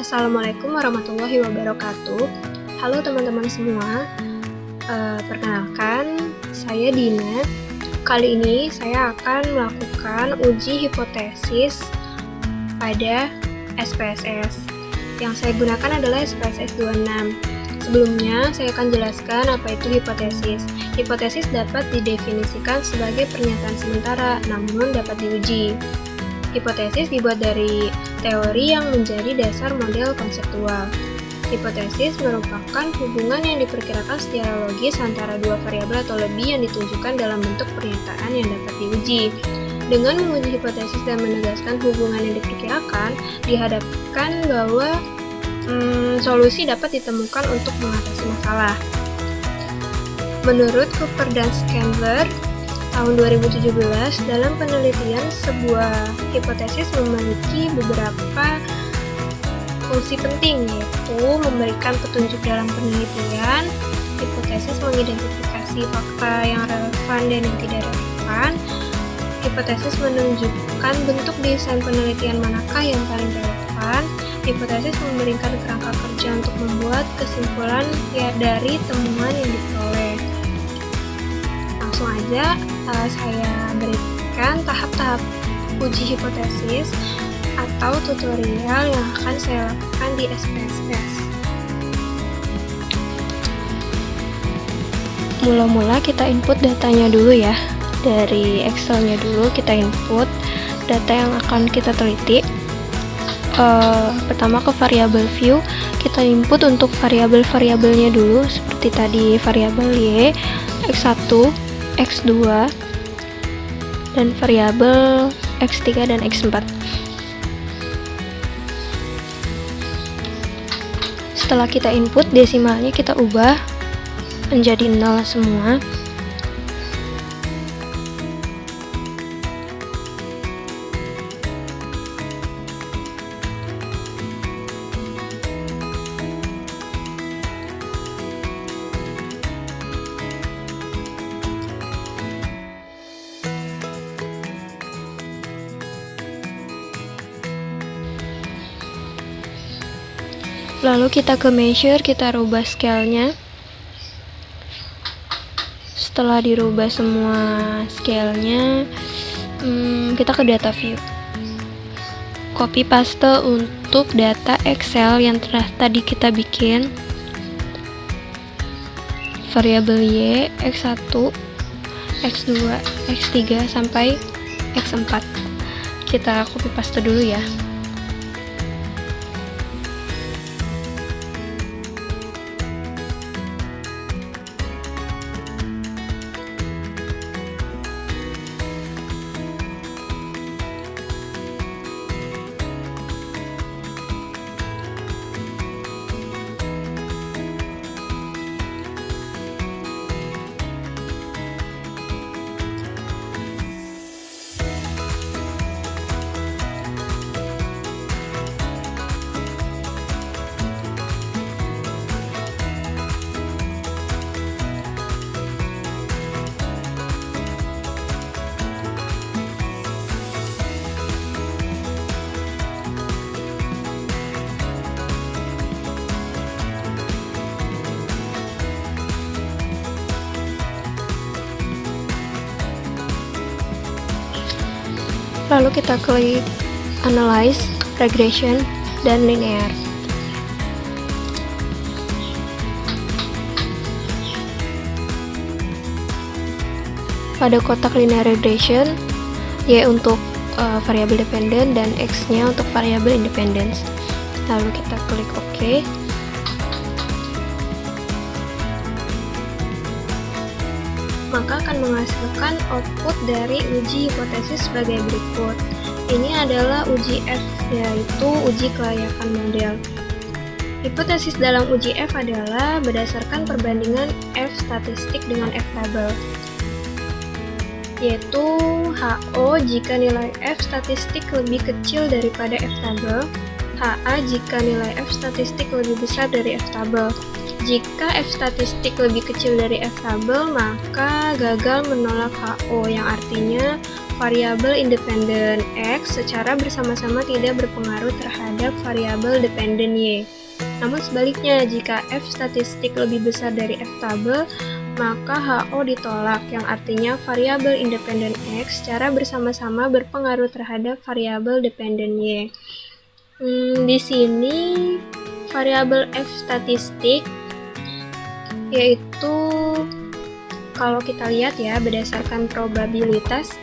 Assalamualaikum warahmatullahi wabarakatuh. Halo teman-teman semua. Perkenalkan, saya Dina. Kali ini saya akan melakukan uji hipotesis pada SPSS. Yang saya gunakan adalah SPSS 26. Sebelumnya, saya akan jelaskan apa itu hipotesis. Hipotesis dapat didefinisikan sebagai pernyataan sementara, namun dapat diuji. Hipotesis dibuat dari teori yang menjadi dasar model konseptual. Hipotesis merupakan hubungan yang diperkirakan secara logis antara dua variabel atau lebih yang ditunjukkan dalam bentuk pernyataan yang dapat diuji. Dengan menguji hipotesis dan menegaskan hubungan yang diperkirakan, dihadapkan bahwa solusi dapat ditemukan untuk mengatasi masalah. Menurut Cooper dan Scandler, tahun 2017, dalam penelitian sebuah hipotesis memiliki beberapa fungsi penting, yaitu memberikan petunjuk dalam penelitian. Hipotesis mengidentifikasi fakta yang relevan dan yang tidak relevan. Hipotesis menunjukkan bentuk desain penelitian manakah yang paling relevan. Hipotesis memberikan kerangka kerja untuk membuat kesimpulan dari temuan yang diperoleh. Langsung aja saya berikan tahap-tahap uji hipotesis atau tutorial yang akan saya lakukan di SPSS. Mula-mula kita input datanya dulu ya. Dari Excel-nya dulu kita input data yang akan kita teliti. Pertama ke variabel view, kita input untuk variabel-variabelnya dulu, seperti tadi variabel Y, X1, X2, dan variabel X3 dan X4. Setelah kita input, desimalnya kita ubah menjadi 0 semua. Lalu kita ke measure, kita rubah scale-nya. Setelah dirubah semua scale-nya, kita ke data view. Copy paste untuk data Excel yang telah tadi kita bikin. Variabel Y, X1, X2, X3 sampai X4. Kita copy paste dulu ya. Lalu kita klik Analyze, Regression, dan Linear. Pada kotak Linear Regression, Y untuk variabel dependent dan X-nya untuk variabel independence. Lalu kita klik OK. Maka akan menghasilkan output dari uji hipotesis sebagai berikut. Ini adalah uji F, yaitu uji kelayakan model. Hipotesis dalam uji F adalah berdasarkan perbandingan F statistik dengan F tabel, yaitu HO jika nilai F statistik lebih kecil daripada F tabel, HA jika nilai F statistik lebih besar dari F tabel. Jika F statistik lebih kecil dari F tabel, maka gagal menolak HO, yang artinya variabel independen X secara bersama-sama tidak berpengaruh terhadap variabel dependen Y. Namun sebaliknya, jika F statistik lebih besar dari F tabel, maka HO ditolak, yang artinya variabel independen X secara bersama-sama berpengaruh terhadap variabel dependen Y. Di sini variabel F statistik yaitu kalau kita lihat ya berdasarkan probabilitas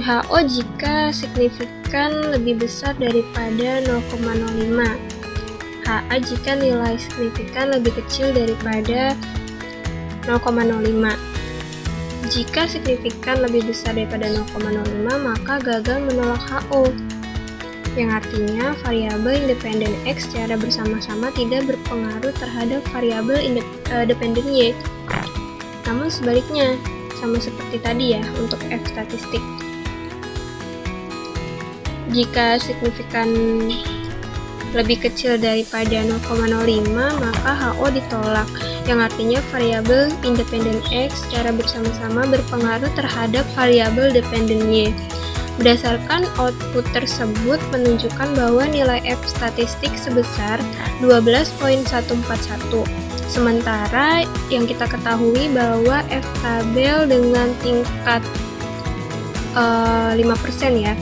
HO jika signifikan lebih besar daripada 0,05, HA jika nilai signifikan lebih kecil daripada 0,05. Jika signifikan lebih besar daripada 0,05, maka gagal menolak HO, yang artinya variabel independen X secara bersama-sama tidak berpengaruh terhadap variabel dependen Y. Namun sebaliknya, sama seperti tadi ya untuk F statistik. Jika signifikan lebih kecil daripada 0,05, maka HO ditolak, yang artinya variabel independen X secara bersama-sama berpengaruh terhadap variabel dependen Y. Berdasarkan output tersebut menunjukkan bahwa nilai F statistik sebesar 12.141. Sementara yang kita ketahui bahwa F tabel dengan tingkat 5% ya.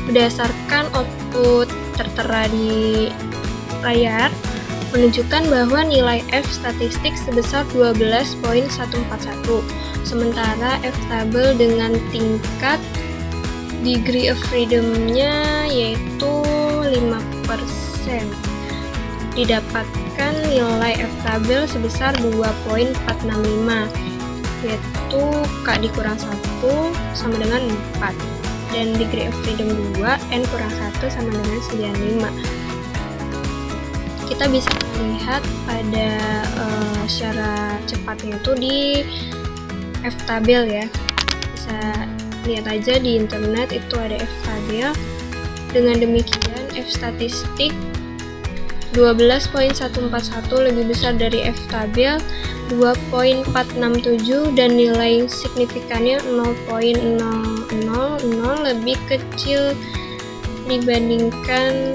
Berdasarkan output tertera di layar menunjukkan bahwa nilai F statistik sebesar 12.141. Sementara F tabel dengan tingkat degree of freedom-nya yaitu 5%. Didapatkan nilai F tabel sebesar 2.465, yaitu K dikurang 1 sama dengan 4, dan degree of freedom 2, N kurang 1 sama dengan 95. Kita bisa melihat pada secara cepatnya itu di F tabel ya, bisa lihat aja di internet itu ada F tabel. Dengan demikian F statistik 12.141 lebih besar dari F tabel 2.467 dan nilai signifikannya 0.000 lebih kecil dibandingkan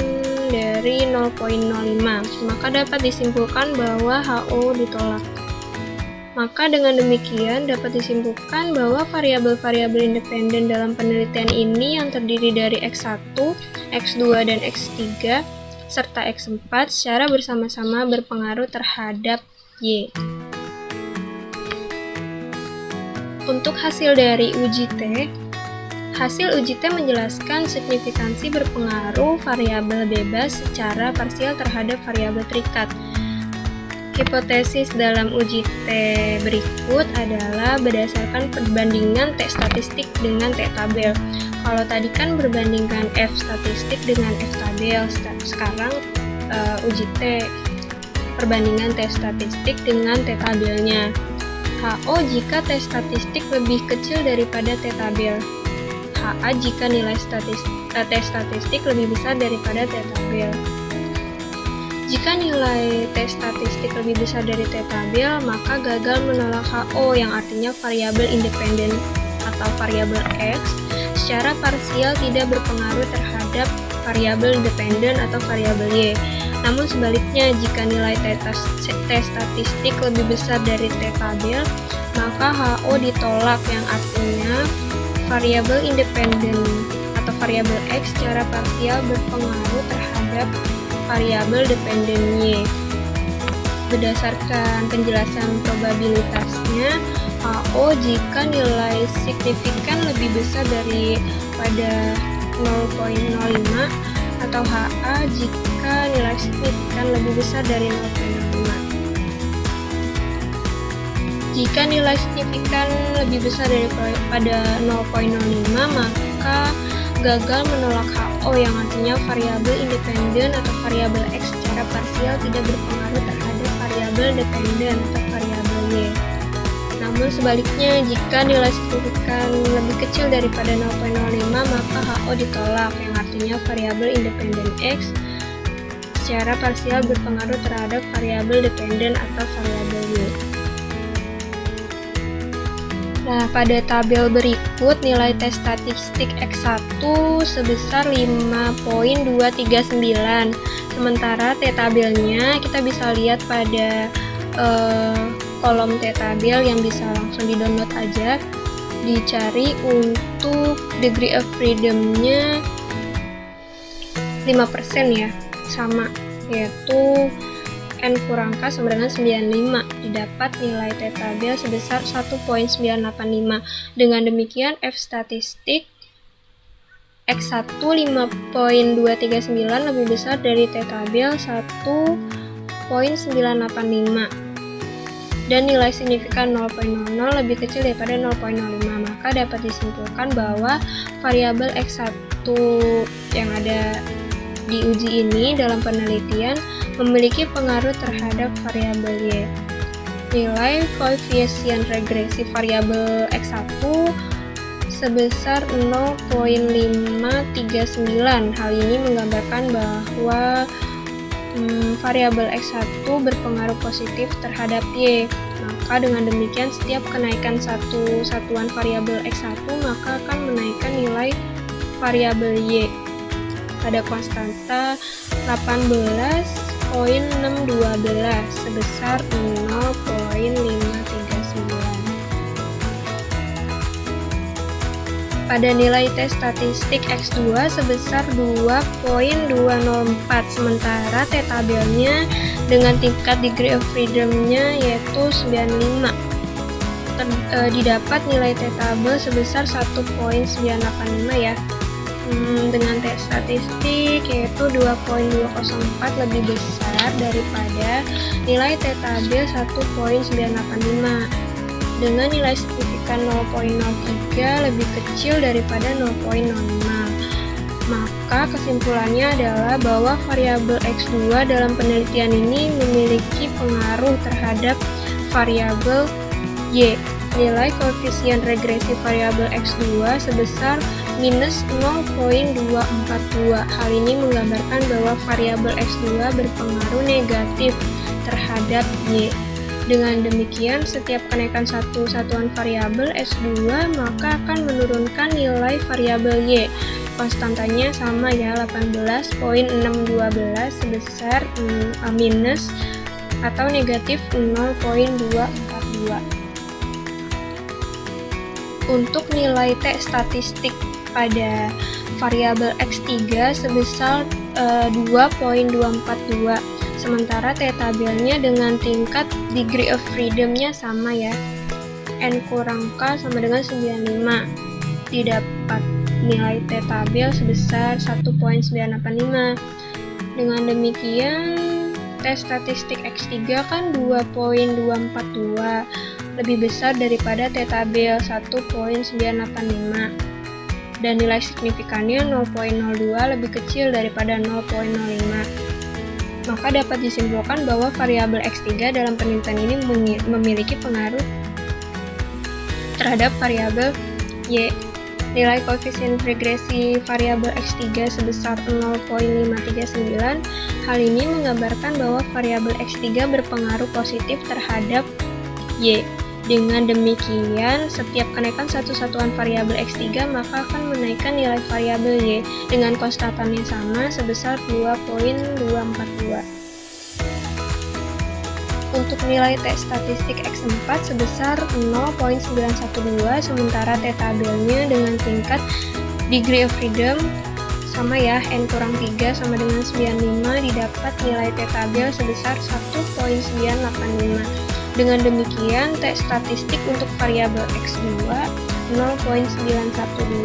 dari 0.05, maka dapat disimpulkan bahwa HO ditolak. Maka dengan demikian dapat disimpulkan bahwa variabel-variabel independen dalam penelitian ini yang terdiri dari X1, X2, dan X3 serta X4 secara bersama-sama berpengaruh terhadap Y. Untuk hasil dari uji T, hasil uji T menjelaskan signifikansi berpengaruh variabel bebas secara parsial terhadap variabel terikat. Hipotesis dalam uji T berikut adalah berdasarkan perbandingan T statistik dengan T tabel. Kalau tadi kan berbandingkan F statistik dengan F tabel, sekarang uji T perbandingan T statistik dengan T tabelnya. HO jika T statistik lebih kecil daripada T tabel. HA jika nilai T statistik lebih besar daripada T tabel. Jika nilai T statistik lebih besar dari T tabel, maka gagal menolak HO, yang artinya variabel independen atau variabel X secara parsial tidak berpengaruh terhadap variabel dependen atau variabel Y. Namun sebaliknya, jika nilai T statistik lebih besar dari T tabel, maka HO ditolak, yang artinya variabel independen atau variabel X secara parsial berpengaruh terhadap variabel dependen Y. Berdasarkan penjelasan probabilitasnya, HO jika nilai signifikan lebih besar daripada 0.05 atau HA jika nilai signifikan lebih besar dari 0.05. Jika nilai signifikan lebih besar daripada 0.05, maka gagal menolak HO, yang artinya variabel independen atau variabel X secara parsial tidak berpengaruh terhadap variabel dependen atau variabel Y. Namun sebaliknya, jika nilai signifikan lebih kecil daripada 0.05, maka HO ditolak, yang artinya variabel independen X secara parsial berpengaruh terhadap variabel dependen atau variabel Y. Nah, pada tabel berikut nilai tes statistik X1 sebesar 5.239. Sementara T tabelnya kita bisa lihat pada kolom T tabel yang bisa langsung di-download aja. Dicari untuk degree of freedom-nya 5% ya, sama, yaitu N kurang K sama dengan 95. Didapat nilai T tabel sebesar 1.985. Dengan demikian F statistik X1 5.239 lebih besar dari T tabel 1.985. Dan nilai signifikan 0.00 lebih kecil daripada 0.05. Maka dapat disimpulkan bahwa variabel X1 yang ada di uji ini dalam penelitian memiliki pengaruh terhadap variabel Y. Nilai koefisien regresi variabel X1 sebesar 0.539. Hal ini menggambarkan bahwa variabel X1 berpengaruh positif terhadap Y. Maka dengan demikian setiap kenaikan satu satuan variabel X1 maka akan menaikkan nilai variabel Y pada konstanta 18.612 sebesar 0.539. Pada nilai tes statistik X2 sebesar 2.204, sementara T tabelnya dengan tingkat degree of freedom-nya yaitu 95. Didapat nilai T tabel sebesar 1.985 ya. Dengan tes statistik yaitu 2.204 lebih besar daripada nilai T tabel 1.985. Dengan nilai signifikan 0.03 lebih kecil daripada 0.05. Maka kesimpulannya adalah bahwa variabel X2 dalam penelitian ini memiliki pengaruh terhadap variabel Y. Nilai koefisien regresi variabel X2 sebesar minus 0.242. Hal ini menggambarkan bahwa variabel X2 berpengaruh negatif terhadap Y. Dengan demikian, setiap kenaikan satu satuan variabel S2 maka akan menurunkan nilai variabel Y. Konstantanya sama ya, 18.612 sebesar minus atau negatif 0.242. Untuk nilai T statistik pada variabel X3 sebesar 2.242. Sementara T tabelnya dengan tingkat degree of freedom-nya sama ya. N kurang K sama dengan 95. Didapat nilai T tabel sebesar 1.985. Dengan demikian, T statistik X3 kan 2.242. Lebih besar daripada T tabel 1.985. Dan nilai signifikannya 0.02 lebih kecil daripada 0.05. Maka dapat disimpulkan bahwa variabel X3 dalam penelitian ini memiliki pengaruh terhadap variabel Y. Nilai koefisien regresi variabel X3 sebesar 0.539. Hal ini menggambarkan bahwa variabel X3 berpengaruh positif terhadap Y. Dengan demikian, setiap kenaikan satu satuan variabel X3 maka akan menaikkan nilai variabel Y dengan konstantan yang sama sebesar 2.242. Untuk nilai T statistik X4 sebesar 0.912, sementara T tabelnya dengan tingkat degree of freedom sama ya, N kurang 3 sama dengan 95, didapat nilai T tabel sebesar 1.985. Dengan demikian, T statistik untuk variabel X2 0.912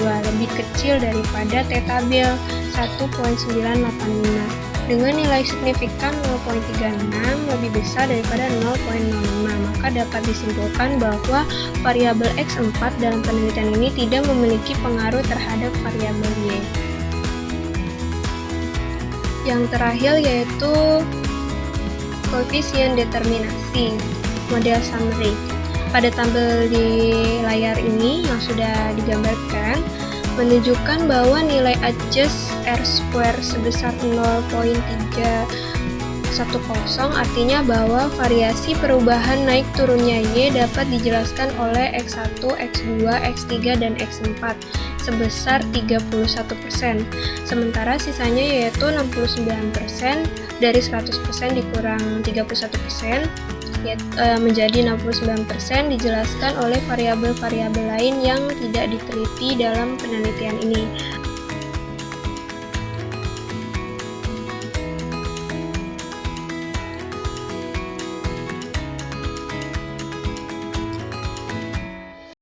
lebih kecil daripada T tabel 1.985. Dengan nilai signifikan 0.36 lebih besar daripada 0.05, maka dapat disimpulkan bahwa variabel X4 dalam penelitian ini tidak memiliki pengaruh terhadap variabel Y. Yang terakhir yaitu koefisien determinasi. Model summary. Pada tabel di layar ini yang sudah digambarkan menunjukkan bahwa nilai adjust R square sebesar 0.3 10 artinya bahwa variasi perubahan naik turunnya Y dapat dijelaskan oleh X1, X2, X3, dan X4 sebesar 31%. Sementara sisanya yaitu 69% dari 100% dikurang 31% menjadi 69% dijelaskan oleh variabel-variabel lain yang tidak diteliti dalam penelitian ini.